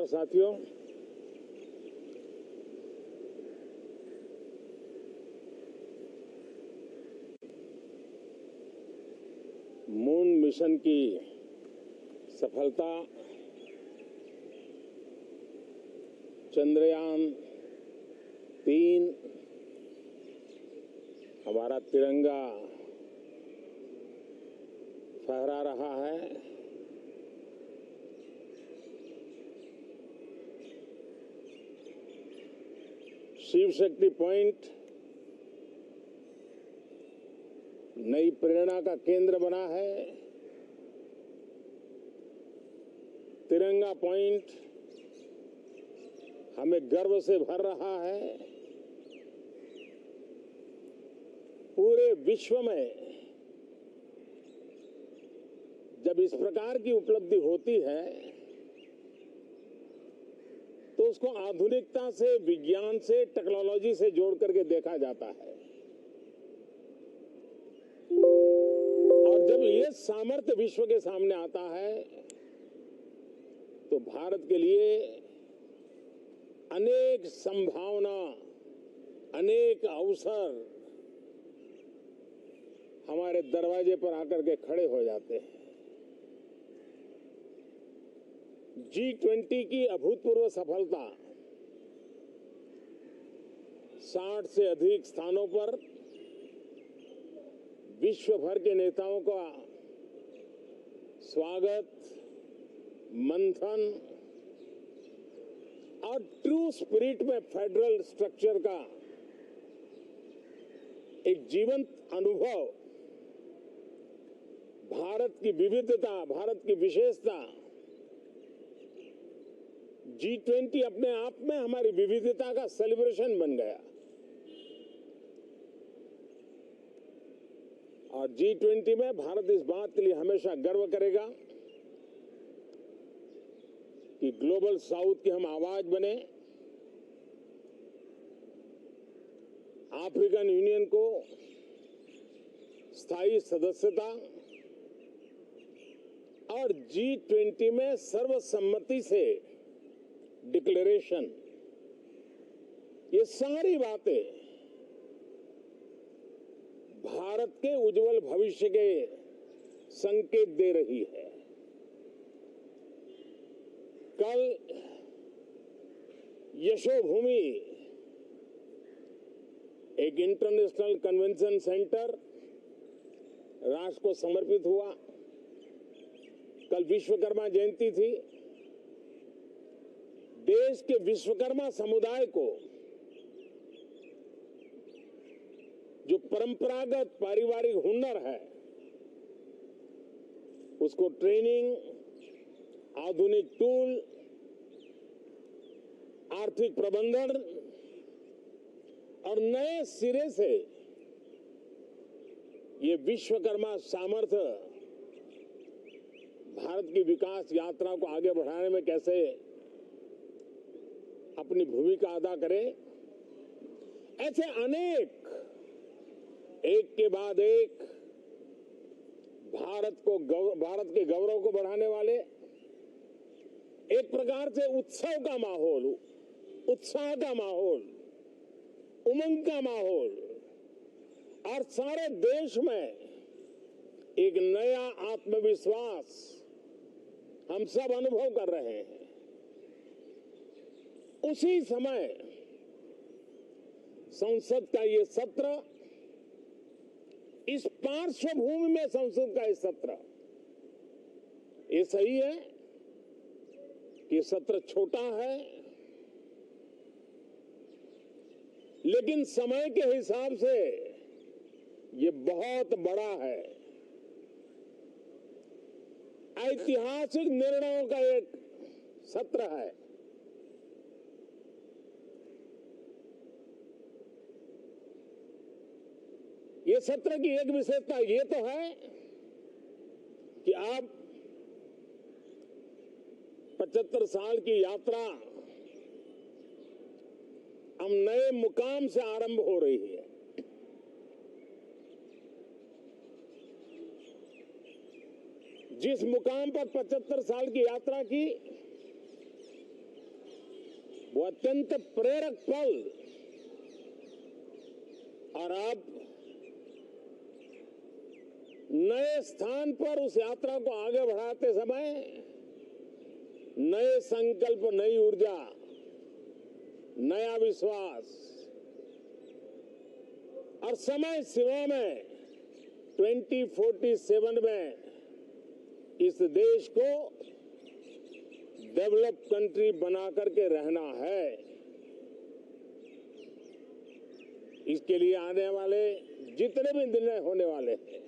नमस्कार साथियों। Moon mission की सफलता, चंद्रयान 3, हमारा तिरंगा फहरा रहा है। शिव शक्ति पॉइंट नई प्रेरणा का केंद्र बना है। तिरंगा पॉइंट हमें गर्व से भर रहा है। पूरे विश्व में जब इस प्रकार की उपलब्धि होती है तो उसको आधुनिकता से, विज्ञान से, टेक्नोलॉजी से जोड़ करके देखा जाता है। और जब ये सामर्थ्य विश्व के सामने आता है तो भारत के लिए अनेक संभावना, अनेक अवसर हमारे दरवाजे पर आकर के खड़े हो जाते हैं। G20 की अभूतपूर्व सफलता, 60 से अधिक स्थानों पर विश्व भर के नेताओं का स्वागत, मंथन और ट्रू स्पिरिट में फेडरल स्ट्रक्चर का एक जीवंत अनुभव, भारत की विविधता, भारत की विशेषता। G20 अपने आप में हमारी विविधता का सेलिब्रेशन बन गया। और G20 में भारत इस बात के लिए हमेशा गर्व करेगा कि ग्लोबल साउथ की हम आवाज बने। अफ्रीकन यूनियन को स्थायी सदस्यता और G20 में सर्वसम्मति से डिक्लेरेशन, ये सारी बातें भारत के उज्जवल भविष्य के संकेत दे रही है। कल यशोभूमि, एक इंटरनेशनल कन्वेंशन सेंटर राष्ट्र को समर्पित हुआ। कल विश्वकर्मा जयंती थी। देश के विश्वकर्मा समुदाय को जो परंपरागत पारिवारिक हुनर है उसको ट्रेनिंग, आधुनिक टूल, आर्थिक प्रबंधन और नए सिरे से ये विश्वकर्मा सामर्थ्य भारत की विकास यात्रा को आगे बढ़ाने में कैसे अपनी भूमिका अदा करे, ऐसे अनेक एक के बाद एक भारत के गौरव को बढ़ाने वाले, एक प्रकार से उत्सव का माहौल, उत्साह का माहौल, उमंग का माहौल और सारे देश में एक नया आत्मविश्वास हम सब अनुभव कर रहे हैं। उसी समय संसद का ये सत्र, इस पार्श्वभूमि में संसद का ये सत्र, ये सही है कि सत्र छोटा है, लेकिन समय के हिसाब से ये बहुत बड़ा है। ऐतिहासिक निर्णयों का एक सत्र है। ये सत्र की एक विशेषता ये तो है कि आप 75 साल की यात्रा हम नए मुकाम से आरंभ हो रही है। जिस मुकाम पर 75 साल की यात्रा की, वो अत्यंत प्रेरक पल, और अब नए स्थान पर उस यात्रा को आगे बढ़ाते समय नए संकल्प, नई ऊर्जा, नया विश्वास और समय सीमा में 2047 में इस देश को डेवलप कंट्री बना करके रहना है। इसके लिए आने वाले जितने भी निर्णय होने वाले हैं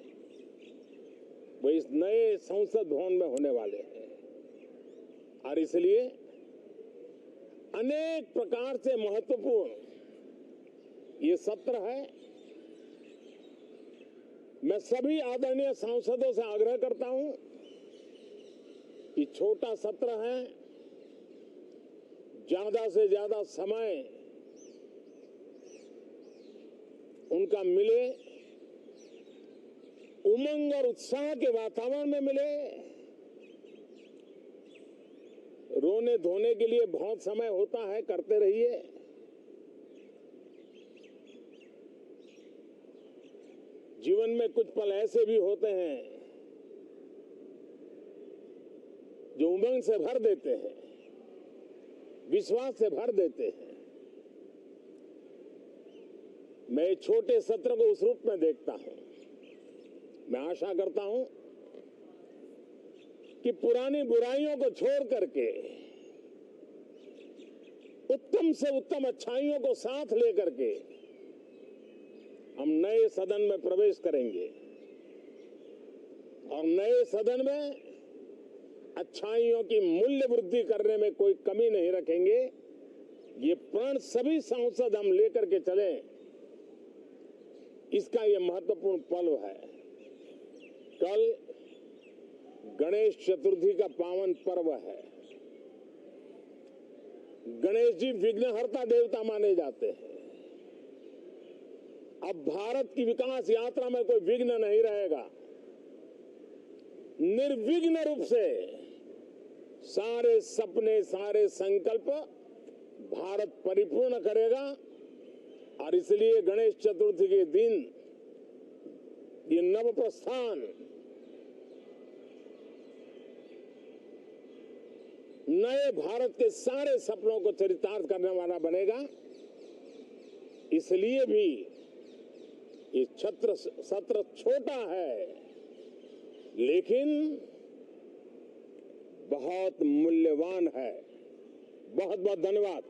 वो इस नए संसद भवन में होने वाले हैं, और इसलिए अनेक प्रकार से महत्वपूर्ण ये सत्र है। मैं सभी आदरणीय सांसदों से आग्रह करता हूं कि छोटा सत्र है, ज्यादा से ज्यादा समय उनका मिले, उमंग और उत्साह के वातावरण में मिले। रोने धोने के लिए बहुत समय होता है, करते रहिए। जीवन में कुछ पल ऐसे भी होते हैं जो उमंग से भर देते हैं, विश्वास से भर देते हैं। मैं छोटे सत्र को उस रूप में देखता हूं। मैं आशा करता हूं कि पुरानी बुराइयों को छोड़ करके उत्तम से उत्तम अच्छाइयों को साथ लेकर के हम नए सदन में प्रवेश करेंगे, और नए सदन में अच्छाइयों की मूल्य वृद्धि करने में कोई कमी नहीं रखेंगे। ये प्रण सभी सांसद हम लेकर के चले, इसका ये महत्वपूर्ण पल है। कल गणेश चतुर्थी का पावन पर्व है। गणेश जी विघ्नहर्ता देवता माने जाते हैं। अब भारत की विकास यात्रा में कोई विघ्न नहीं रहेगा। निर्विघ्न रूप से सारे सपने, सारे संकल्प भारत परिपूर्ण करेगा, और इसलिए गणेश चतुर्थी के दिन ये नव प्रस्थान नए भारत के सारे सपनों को चरितार्थ करने वाला बनेगा। इसलिए भी ये सत्र छोटा है, लेकिन बहुत मूल्यवान है। बहुत बहुत धन्यवाद।